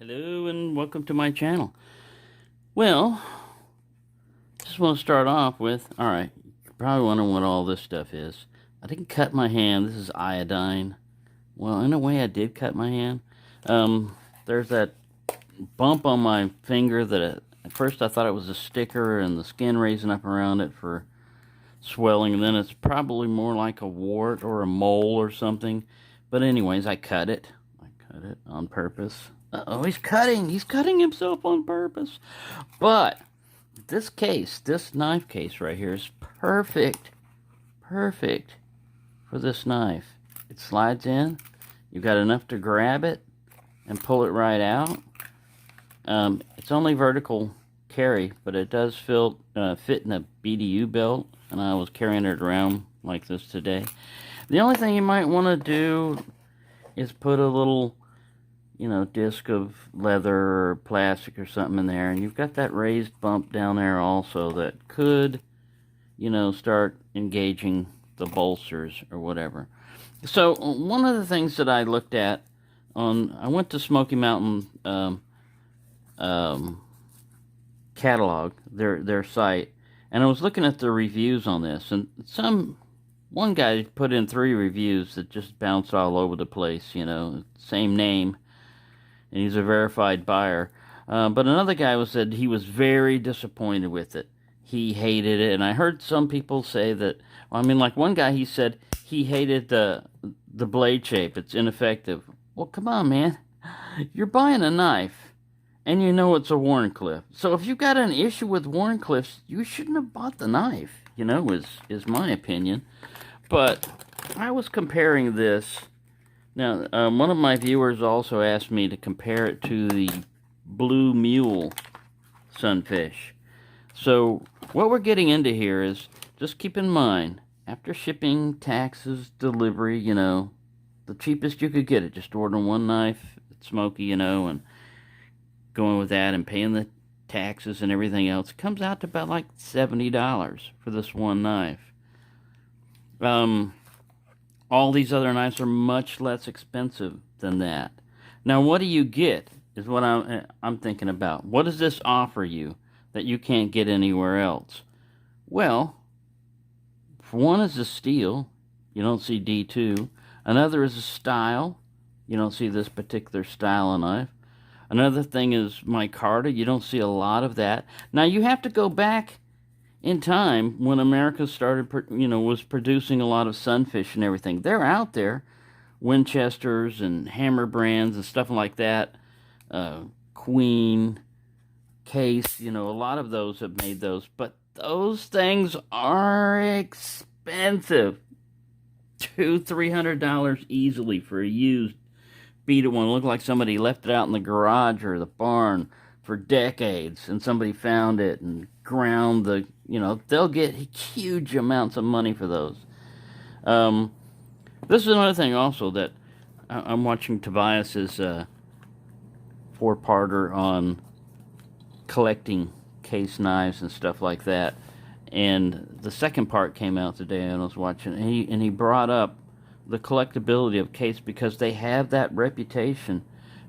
Hello and welcome to my channel. Well, just want to start off with, alright, you're probably wondering what all this stuff is. I didn't cut my hand. This is iodine. Well, in a way I did cut my hand. There's that bump on my finger that at first I thought it was a sticker and the skin raising up around it for swelling, and then it's probably more like a wart or a mole or something. But anyways, I cut it. I cut it on purpose. Uh-oh, he's cutting. He's cutting himself on purpose. But this case, this knife case right here is perfect. Perfect for this knife. It slides in. You've got enough to grab it and pull it right out. It's only vertical carry, but it does fit in a BDU belt, and I was carrying it around like this today. The only thing you might want to do is put a little disc of leather or plastic or something in there, and you've got that raised bump down there also that could, start engaging the bolsters or whatever. So one of the things that I looked at I went to Smoky Mountain catalog, their site, and I was looking at the reviews on this, and one guy put in 3 reviews that just bounced all over the place, same name, and he's a verified buyer. But another guy said he was very disappointed with it. He hated it, and I heard some people say that, like one guy, he said he hated the blade shape. It's ineffective. Well, come on, man. You're buying a knife, and you know it's a Wharncliffe. So if you've got an issue with Wharncliffes, you shouldn't have bought the knife, is my opinion. But I was comparing this. Now, one of my viewers also asked me to compare it to the Blue Mule Sunfish. So, what we're getting into here is, just keep in mind, after shipping, taxes, delivery, the cheapest you could get it, just ordering one knife at Smoky, and going with that and paying the taxes and everything else, it comes out to about like $70 for this one knife. All these other knives are much less expensive than that. Now, what do you get is what I'm thinking about. What does this offer you that you can't get anywhere else? Well, for one is a steel. You don't see D2. Another is a style. You don't see this particular style of knife. Another thing is micarta. You don't see a lot of that. Now, you have to go back in time when America started, was producing a lot of Sunfish and everything. They're out there, Winchesters and Hammer brands and stuff like that, Queen, Case, a lot of those have made those, but those things are expensive. $200-300 easily for a used beat one. Look like somebody left it out in the garage or the barn for decades, and somebody found it and ground they'll get huge amounts of money for those. This is another thing also that I'm watching Tobias's 4-parter on collecting case knives and stuff like that, and the second part came out today, and I was watching, and he brought up the collectability of case because they have that reputation.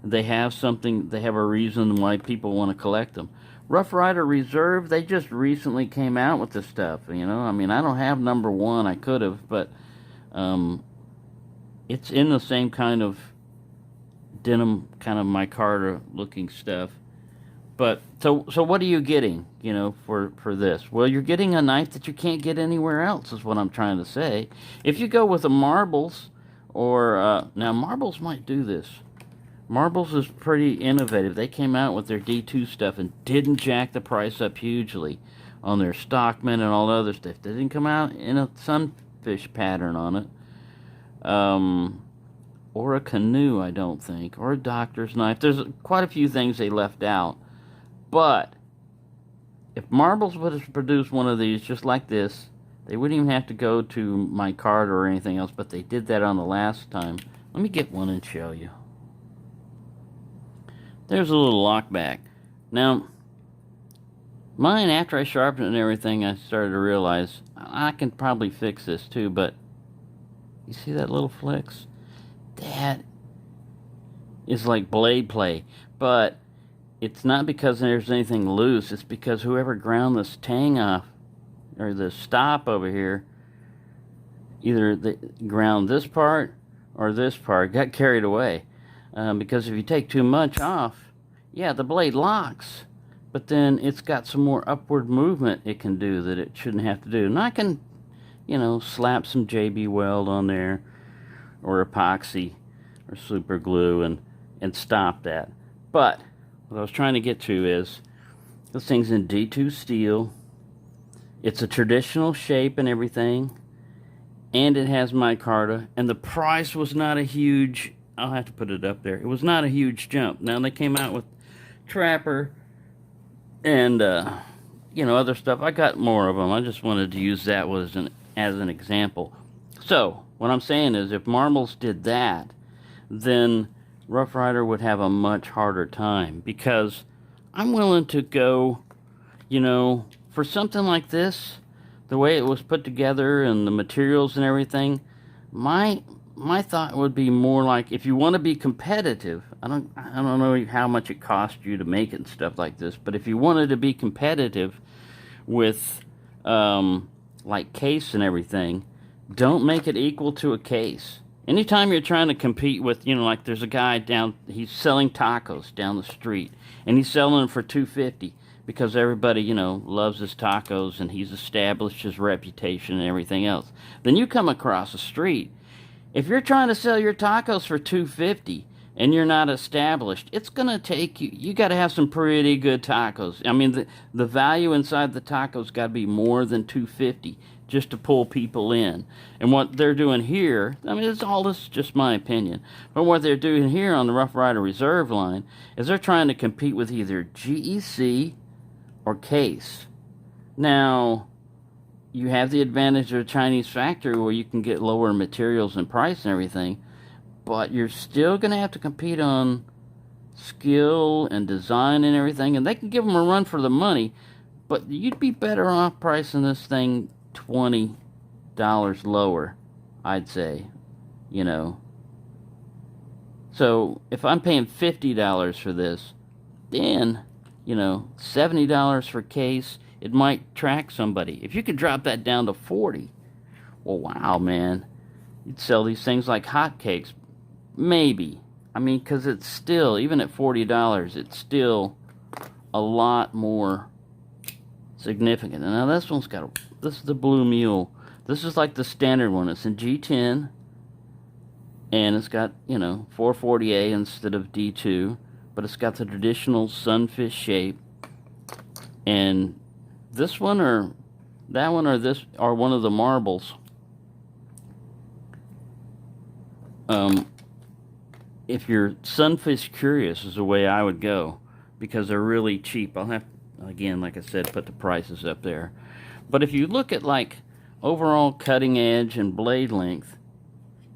They have a reason why people want to collect them. Rough Ryder Reserve, they just recently came out with this stuff, I don't have number 1, I could have, but it's in the same kind of denim, kind of micarta looking stuff. But, so what are you getting, for this? Well, you're getting a knife that you can't get anywhere else, is what I'm trying to say. If you go with a Marbles, or, now Marbles might do this. Marbles is pretty innovative. They came out with their D2 stuff and didn't jack the price up hugely on their Stockman and all the other stuff. They didn't come out in a Sunfish pattern on it. Or a canoe, I don't think. Or a doctor's knife. There's quite a few things they left out. But if Marbles would have produced one of these just like this, they wouldn't even have to go to micarta or anything else, but they did that on the last time. Let me get one and show you. There's a little lock back. Now, mine, after I sharpened it and everything, I started to realize I can probably fix this too, but you see that little flex? That is like blade play. But it's not because there's anything loose. It's because whoever ground this tang off, or the stop over here, either they ground this part or this part, got carried away. Because if you take too much off, yeah, the blade locks, but then it's got some more upward movement it can do that it shouldn't have to do. And I can, you know, slap some JB Weld on there, or epoxy, or super glue, and stop that. But what I was trying to get to is, this thing's in D2 steel. It's a traditional shape and everything, and it has micarta, and the price was not a huge, I'll have to put it up there, it was not a huge jump. Now they came out with Trapper and you know, other stuff. I got more of them. I just wanted to use that as an example. So what I'm saying is, if Marbles did that, then Rough Rider would have a much harder time, because I'm willing to go, you know, for something like this, the way it was put together and the materials and everything, my thought would be more like, if you want to be competitive, I don't know how much it cost you to make it and stuff like this, but if you wanted to be competitive with like case and everything, don't make it equal to a case. Anytime you're trying to compete with, you know, like there's a guy down, he's selling tacos down the street, and he's selling them for $2.50 because everybody, you know, loves his tacos, and he's established his reputation and everything else. Then you come across the street. If you're trying to sell your tacos for $2.50 and you're not established, it's going to take you got to have some pretty good tacos. I mean, the value inside the tacos got to be more than $2.50 just to pull people in. And what they're doing here, I mean, this is just my opinion, but what they're doing here on the Rough Rider Reserve line is they're trying to compete with either GEC or Case. Now, you have the advantage of a Chinese factory where you can get lower materials and price and everything, but you're still going to have to compete on skill and design and everything, and they can give them a run for the money, but you'd be better off pricing this thing $20 lower, I'd say, you know. So if I'm paying $50 for this, then, you know, $70 for case, it might track somebody. If you could drop that down to $40, well, wow, man, you'd sell these things like hotcakes. Maybe. I mean, because it's still, even at $40, it's still a lot more significant. And now this one's got this is the Blue Mule. This is like the standard one. It's in G10, and it's got, you know, 440A instead of D2, but it's got the traditional sunfish shape. And this one or that one or this are one of the marbles. If you're sunfish curious, is the way I would go, because they're really cheap. I'll have, again, like I said, put the prices up there. But if you look at like overall cutting edge and blade length,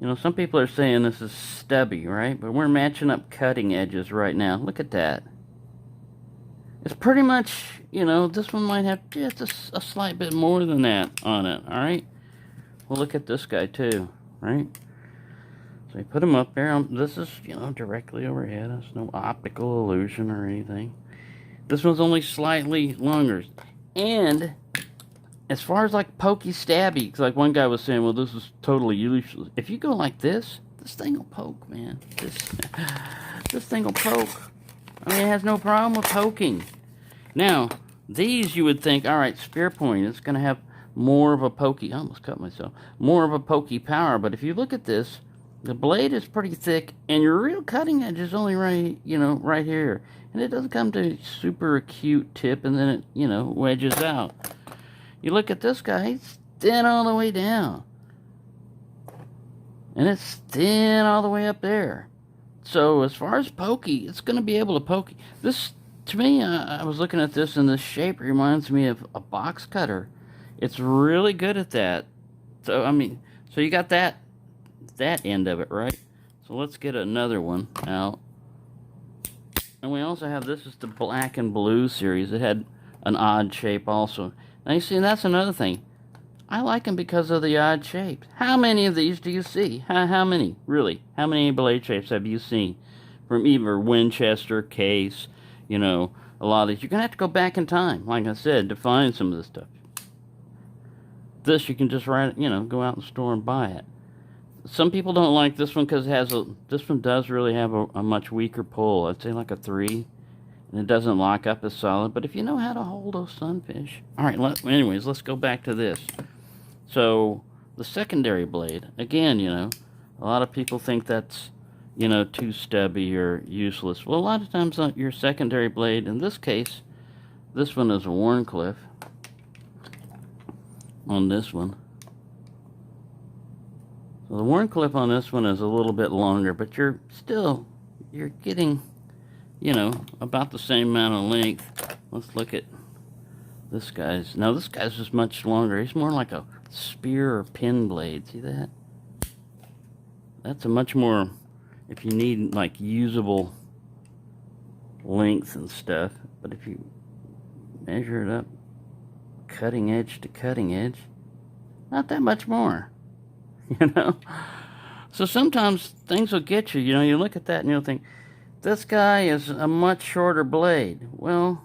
you know, some people are saying this is stubby, right? But we're matching up cutting edges right now. Look at that. It's pretty much, you know, this one might have just a slight bit more than that on it, all right? Well, look at this guy too, right? So you put him up there. This is, you know, directly overhead. There's no optical illusion or anything. This one's only slightly longer. And as far as like pokey stabby, because like one guy was saying, well, this is totally useless. If you go like this thing will poke, man. This thing will poke. I mean, it has no problem with poking. Now, these you would think, all right, spear point, it's going to have more of a pokey, I almost cut myself, more of a pokey power. But if you look at this, the blade is pretty thick, and your real cutting edge is only right, you know, right here. And it doesn't come to a super acute tip, and then it, you know, wedges out. You look at this guy, he's thin all the way down. And it's thin all the way up there. So as far as pokey, it's going to be able to poke. This, to me, I was looking at this, and this shape reminds me of a box cutter. It's really good at that. So, I mean, so you got that end of it, right? So let's get another one out. And we also have, this is the black and blue series. It had an odd shape also. Now you see, that's another thing. I like them because of the odd shapes. How many of these do you see? How many, really? How many blade shapes have you seen from either Winchester, Case, you know, a lot of these. You're going to have to go back in time, like I said, to find some of this stuff. This, you can just go out in the store and buy it. Some people don't like this one because this one does really have a much weaker pull. I'd say like a 3. And it doesn't lock up as solid. But if you know how to hold those sunfish. Alright, anyways, let's go back to this. So, the secondary blade. Again, a lot of people think that's, too stubby or useless. Well, a lot of times your secondary blade, in this case, this one is a Warncliffe. On this one. So the Warncliffe on this one is a little bit longer, but you're getting, about the same amount of length. Let's look at this guy's. Now this guy's just much longer. He's more like a spear or pin blade. See that? That's a much more, if you need like usable length and stuff. But if you measure it up, cutting edge to cutting edge, not that much more. So sometimes things will get you. You look at that and you'll think, this guy is a much shorter blade. Well,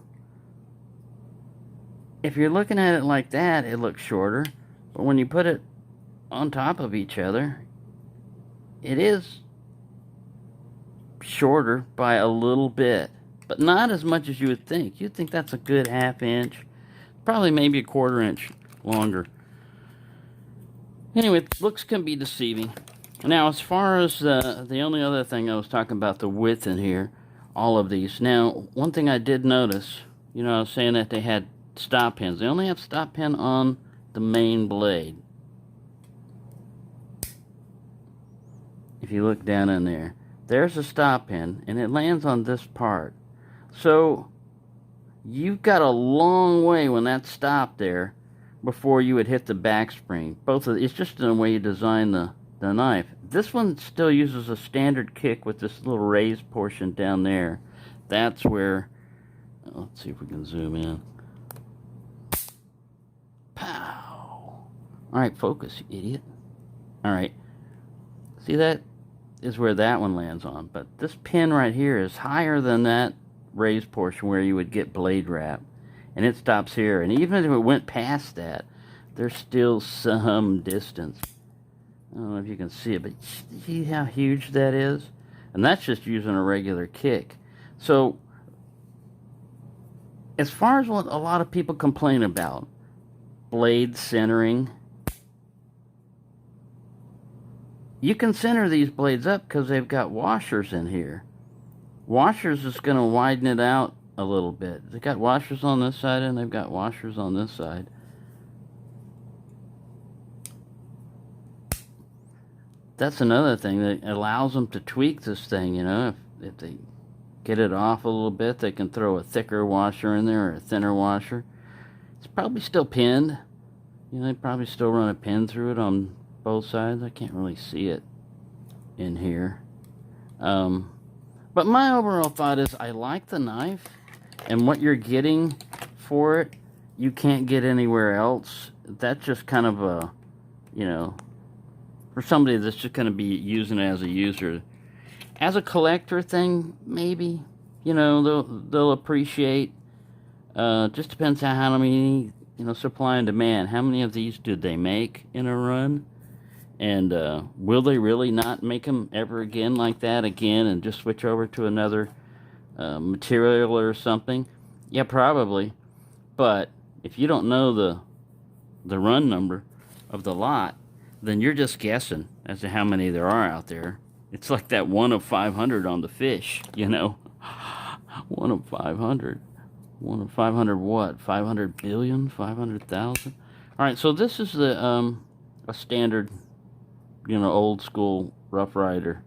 if you're looking at it like that, it looks shorter. But when you put it on top of each other, it is shorter by a little bit. But not as much as you would think. You'd think that's a good ½ inch. Probably maybe a 1/4 inch longer. Anyway, looks can be deceiving. Now, as far as the only other thing I was talking about, the width in here, all of these. Now, one thing I did notice, I was saying that they had stop pins. They only have stop pin on the main blade. If you look down in there, there's a stop pin, and it lands on this part. So, you've got a long way when that's stopped there before you would hit the back spring. It's just in the way you design the knife. This one still uses a standard kick with this little raised portion down there. That's where, let's see if we can zoom in. Pow! Alright, focus, you idiot. Alright, see, that is where that one lands on. But this pin right here is higher than that raised portion where you would get blade wrap. And it stops here. And even if it went past that, there's still some distance. I don't know if you can see it, but see how huge that is? And that's just using a regular kick. So, as far as what a lot of people complain about, blade centering, you can center these blades up because they've got washers in here. Washers is going to widen it out a little bit. They've got washers on this side and they've got washers on this side. That's another thing that allows them to tweak this thing, if they get it off a little bit, they can throw a thicker washer in there or a thinner washer. It's probably still pinned. They probably still run a pin through it on both sides. I can't really see it in here. But my overall thought is I like the knife, and what you're getting for it, you can't get anywhere else. That's just kind of a, for somebody that's just going to be using it as a user. As a collector thing, maybe, they'll appreciate. Just depends on how many, supply and demand. How many of these did they make in a run? And will they really not make them ever again like that again and just switch over to another material or something? Yeah, probably. But if you don't know the run number of the lot, then you're just guessing as to how many there are out there. It's like that 1 of 500 on the fish, 1 of 500. 1 of 500 what? 500 billion? 500,000? Alright, so this is a standard, old school Rough Ryder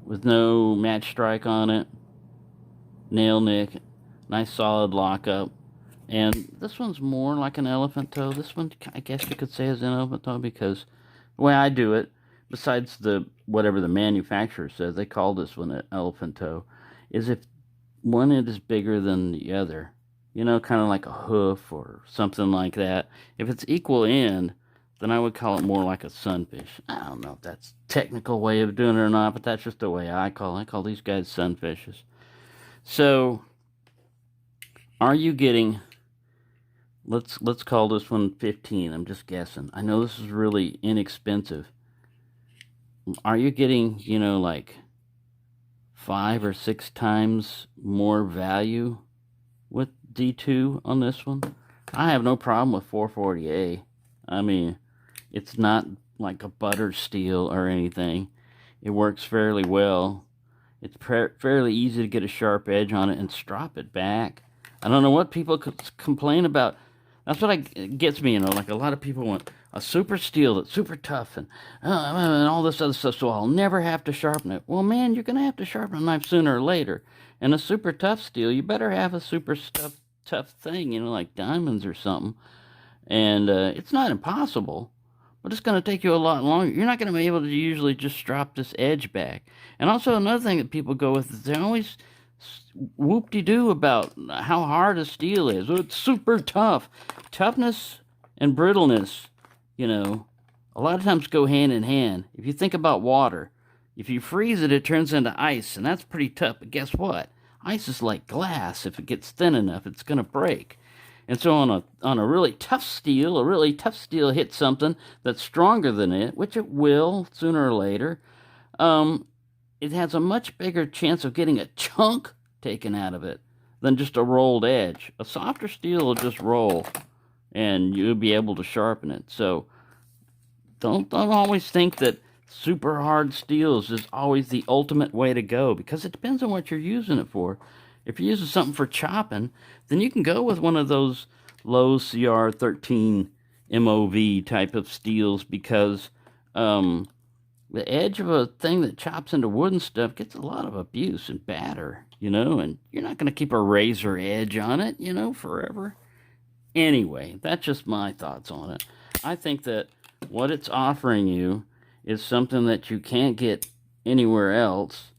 with no match strike on it, nail nick, nice solid lockup. And this one's more like an elephant toe. This one, I guess you could say, is an elephant toe because the way I do it, besides whatever the manufacturer says, they call this one an elephant toe, is if one end is bigger than the other, kind of like a hoof or something like that. If it's equal end, then I would call it more like a sunfish. I don't know if that's a technical way of doing it or not, but that's just the way I call it. I call these guys sunfishes. So, are you getting, let's call this one 15. I'm just guessing. I know this is really inexpensive. Are you getting, you know, like 5 or 6 times more value with D2 on this one? I have no problem with 440A. I mean, it's not like a butter steel or anything. It works fairly well. It's fairly easy to get a sharp edge on it and strop it back. I don't know what people complain about. That's what gets me, you know, like a lot of people want a super steel that's super tough and all this other stuff, so I'll never have to sharpen it. Well, man, you're going to have to sharpen a knife sooner or later. And a super tough steel, you better have a super tough thing, you know, like diamonds or something. And it's not impossible, but it's going to take you a lot longer. You're not going to be able to usually just strop this edge back. And also another thing that people go with is they always whoop-de-doo about how hard a steel is. Oh, it's super tough. Toughness and brittleness, you know, a lot of times go hand in hand. If you think about water, if you freeze it, it turns into ice, and that's pretty tough. But guess what? Ice is like glass. If it gets thin enough, it's going to break. And so on a really tough steel, hits something that's stronger than it, which it will sooner or later, it has a much bigger chance of getting a chunk taken out of it than just a rolled edge. A softer steel will just roll, and you'll be able to sharpen it. So don't always think that super hard steels is always the ultimate way to go, because it depends on what you're using it for. If you're using something for chopping, then you can go with one of those low CR 13 MOV type of steels, because the edge of a thing that chops into wood and stuff gets a lot of abuse and batter, you know, and you're not going to keep a razor edge on it, you know, forever. Anyway, that's just my thoughts on it. I think that what it's offering you is something that you can't get anywhere else.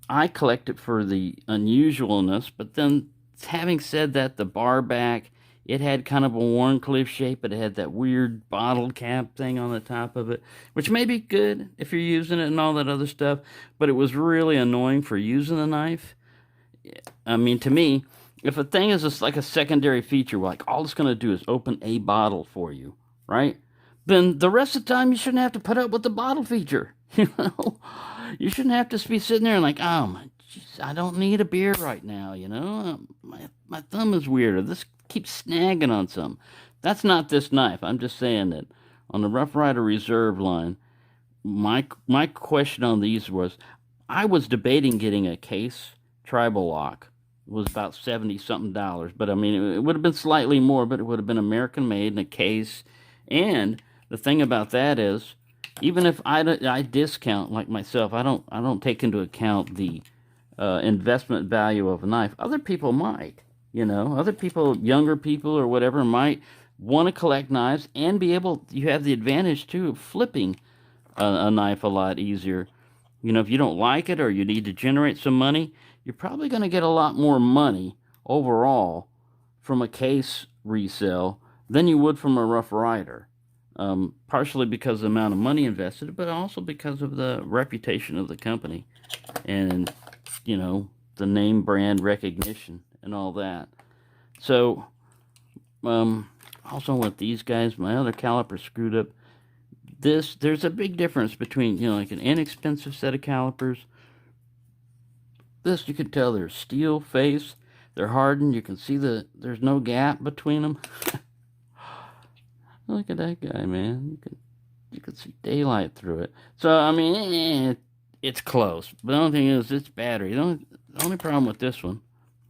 I collect it for the unusualness, but then having said that, the bar back, it had kind of a Warncliffe shape, but it had that weird bottle cap thing on the top of it, which may be good if you're using it and all that other stuff, but it was really annoying for using the knife. I mean, to me, if a thing is just like a secondary feature, like all it's going to do is open a bottle for you, right? Then the rest of the time you shouldn't have to put up with the bottle feature, you know? You shouldn't have to be sitting there and like, oh, my, geez, I don't need a beer right now, you know? My thumb is weird, or this keeps snagging on something. That's not this knife. I'm just saying that on the Rough Rider Reserve line, my question on these was, I was debating getting a case tribal lock. It was about $70-something, but I mean, it would have been slightly more, but it would have been American made in a case. And the thing about that is, even if I discount, like myself, I don't take into account the investment value of a knife. Other people might, you know, other people, younger people or whatever, might want to collect knives and be able. You have the advantage too of flipping a knife a lot easier. You know, if you don't like it or you need to generate some money, you're probably going to get a lot more money overall from a case resale than you would from a Rough Rider. Partially because of the amount of money invested, but also because of the reputation of the company and, you know, the name brand recognition and all that. So, also with these guys, my other caliper screwed up. There's a big difference between, you know, like an inexpensive set of calipers. This, you can tell they're steel face, they're hardened, you can see there's no gap between them. Look at that guy, man. You can see daylight through it. So, I mean, it's close. But the only thing is, it's battery. The only problem with this one,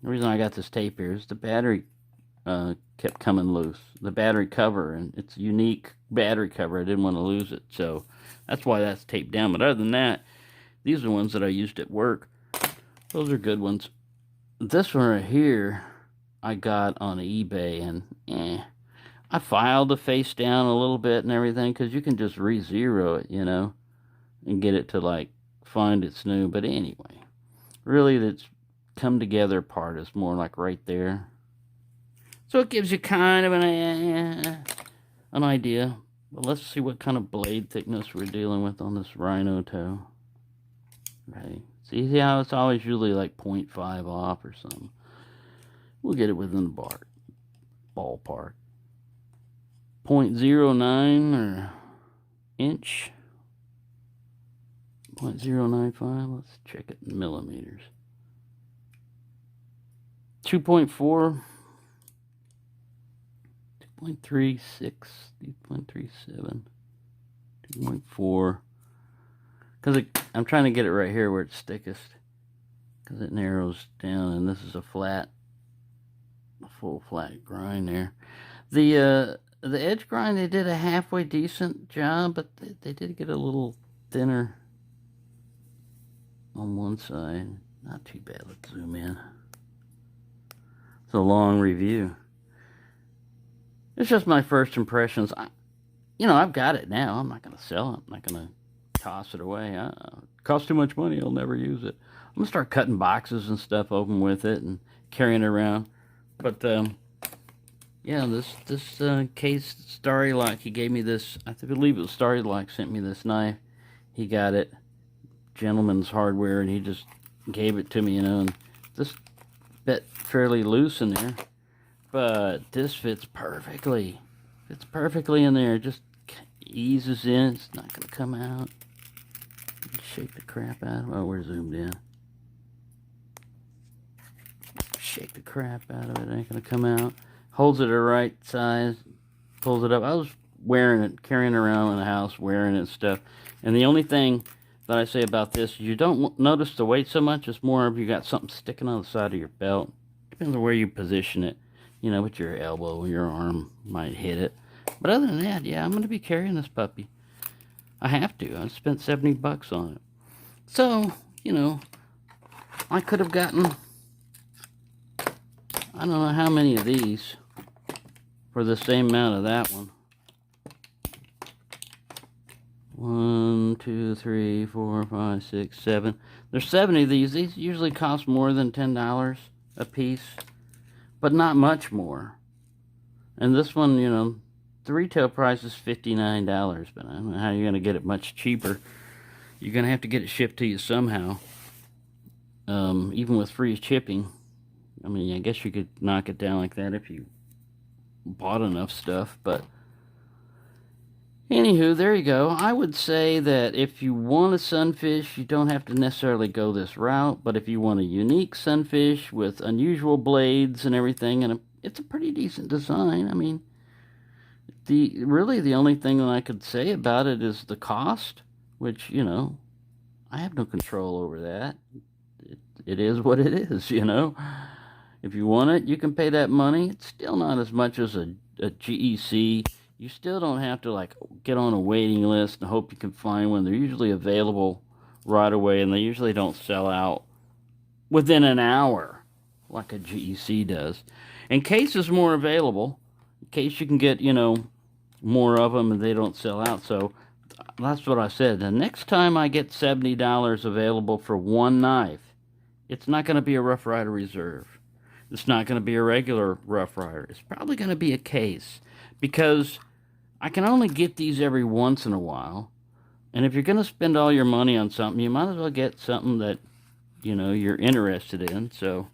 the reason I got this tape here, is the battery kept coming loose. The battery cover, and it's a unique battery cover. I didn't want to lose it. So, that's why that's taped down. But other than that, these are the ones that I used at work. Those are good ones. This one right here, I got on eBay, and I filed the face down a little bit and everything, because you can just re-zero it, you know, and get it to, like, find its new. But anyway, really, that's come together part is more like right there. So it gives you kind of an an idea. But let's see what kind of blade thickness we're dealing with on this Rhino Toe. Right. See how it's always usually like 0.5 off or something. We'll get it within the ballpark. 0.09 or inch. 0.095. Let's check it in millimeters. 2.4. 2.36, 2.37, 2.4. Because I'm trying to get it right here where it's thickest. Because it narrows down, and this is a full flat grind there. The edge grind, they did a halfway decent job, but they did get a little thinner on one side. Not too bad. Let's zoom in. It's a long review. It's just my first impressions. I've got it now. I'm not going to sell it. I'm not going to toss it away. It costs too much money. I'll never use it. I'm going to start cutting boxes and stuff open with it and carrying it around. But, yeah, this case, Starry Lock, he gave me this. I believe it was Starry Lock sent me this knife. He got it. Gentleman's Hardware, and he just gave it to me, and this bit fairly loose in there. But this fits perfectly. Fits perfectly in there. It just eases in. It's not going to come out. Shake the crap out of it. Oh, we're zoomed in. Shake the crap out of it. It ain't going to come out. Holds it the right size. Pulls it up. I was wearing it, carrying it around in the house, wearing it and stuff. And the only thing that I say about this is you don't notice the weight so much. It's more of you got something sticking on the side of your belt. Depends on where you position it. With your elbow, your arm might hit it. But other than that, yeah, I'm going to be carrying this puppy. I have to. I spent $70 on it. So, I could have gotten, I don't know how many of these for the same amount of that one. 1, 2, 3, 4, 5, 6, 7. There's 70 of these. These usually cost more than $10 a piece. But not much more. And this one, the retail price is $59, but I don't know how you're going to get it much cheaper. You're going to have to get it shipped to you somehow. Even with free shipping. I mean, I guess you could knock it down like that if you bought enough stuff, but anywho, there you go. I would say that if you want a sunfish, you don't have to necessarily go this route. But if you want a unique sunfish with unusual blades and everything, and it's a pretty decent design. I mean, really the only thing that I could say about it is the cost, which, I have no control over that. It is what it is, If you want it, you can pay that money. It's still not as much as a GEC. You still don't have to get on a waiting list and hope you can find one. They're usually available right away, and they usually don't sell out within an hour like a GEC does. In case there's more available, in case you can get, more of them and they don't sell out. So that's what I said. The next time I get $70 available for one knife, it's not going to be a Rough Rider Reserve. It's not going to be a regular Rough Rider. It's probably going to be a case, because I can only get these every once in a while. And if you're going to spend all your money on something, you might as well get something that, you're interested in. So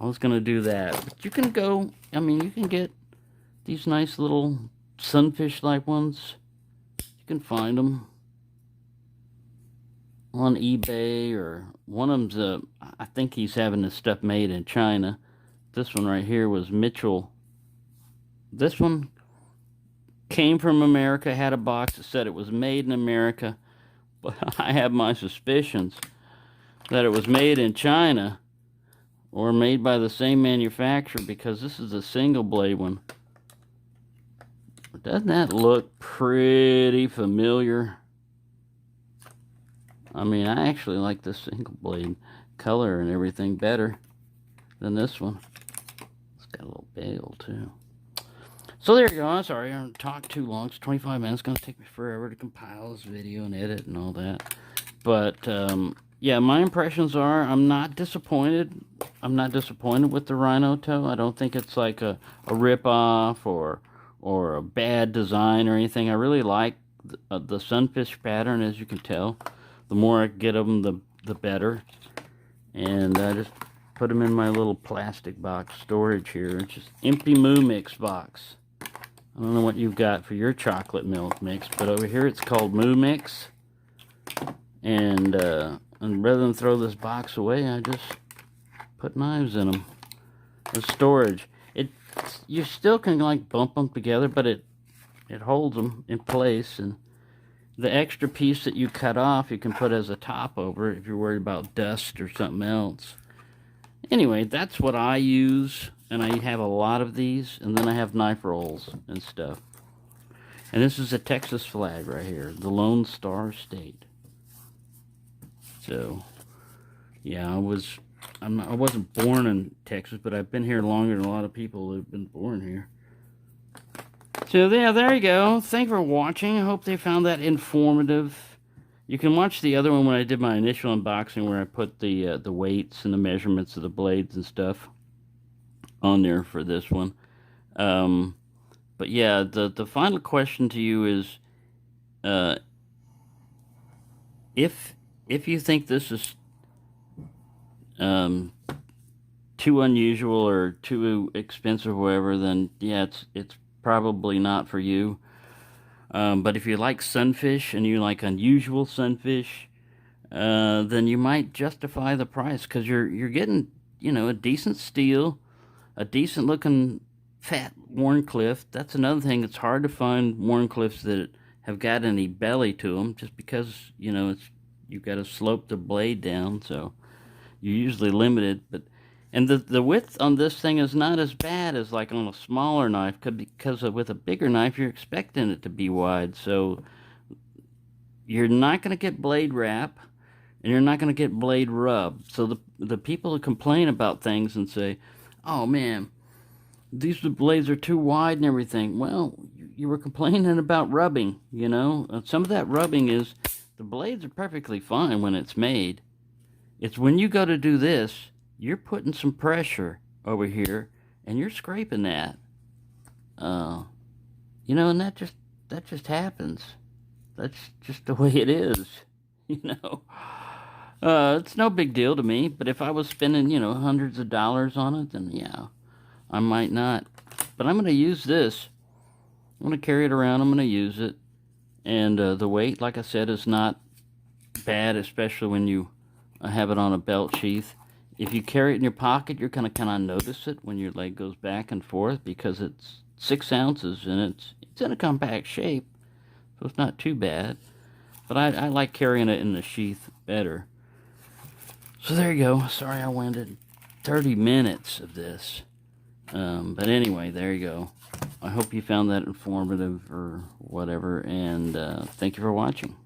I was going to do that. But you can go, you can get these nice little sunfish-like ones. You can find them on eBay, or one of them's, I think he's having this stuff made in China. This one right here was Mitchell. This one came from America, had a box that said it was made in America, but I have my suspicions that it was made in China or made by the same manufacturer, because this is a single blade one. Doesn't that look pretty familiar? I actually like this single blade color and everything better than this one. It's got a little bail too. So there you go. I'm sorry, I don't talk too long. It's 25 minutes. It's going to take me forever to compile this video and edit and all that. But, yeah, my impressions are I'm not disappointed. I'm not disappointed with the Rhino Toe. I don't think it's like a rip-off or or a bad design or anything. I really like the sunfish pattern, as you can tell. The more I get of them, the better. And I just put them in my little plastic box storage here. It's just empty Moo Mix box. I don't know what you've got for your chocolate milk mix, but over here it's called Moo Mix. And rather than throw this box away, I just put knives in them. The storage. You still can like bump them together, but it holds them in place. And the extra piece that you cut off, you can put as a top over it if you're worried about dust or something else. Anyway, that's what I use, and I have a lot of these, and then I have knife rolls and stuff. And this is a Texas flag right here, the Lone Star State. So, yeah, I wasn't born in Texas, but I've been here longer than a lot of people who've been born here. So yeah, there you go. Thank you for watching. I hope they found that informative. You can watch the other one when I did my initial unboxing, where I put the weights and the measurements of the blades and stuff on there for this one. But yeah, the final question to you is, if you think this is too unusual or too expensive or whatever, then yeah, it's probably not for you. But if you like sunfish and you like unusual sunfish, then you might justify the price, because you're getting, you know, a decent steel, a decent looking fat Wharncliffe. That's another thing. It's hard to find Wharncliffes that have got any belly to them, just because, you know, you've got to slope the blade down, so you're usually limited. And the width on this thing is not as bad as like on a smaller knife, because with a bigger knife you're expecting it to be wide. So you're not going to get blade wrap, and you're not going to get blade rub. So the people who complain about things and say, oh man, these blades are too wide and everything. Well, you were complaining about rubbing, you know. Some of that rubbing is, the blades are perfectly fine when it's made. It's when you go to do this, you're putting some pressure over here, and you're scraping that. You know, and that just happens. That's just the way it is, you know. It's no big deal to me, but if I was spending, you know, hundreds of dollars on it, then yeah, I might not. But I'm going to use this. I'm going to carry it around. I'm going to use it. And the weight, like I said, is not bad, especially when you have it on a belt sheath. If you carry it in your pocket, you're going to kind of notice it when your leg goes back and forth, because it's 6 ounces and it's in a compact shape, so it's not too bad. But I like carrying it in the sheath better. So there you go. Sorry I went 30 minutes of this. But anyway, there you go. I hope you found that informative or whatever, and thank you for watching.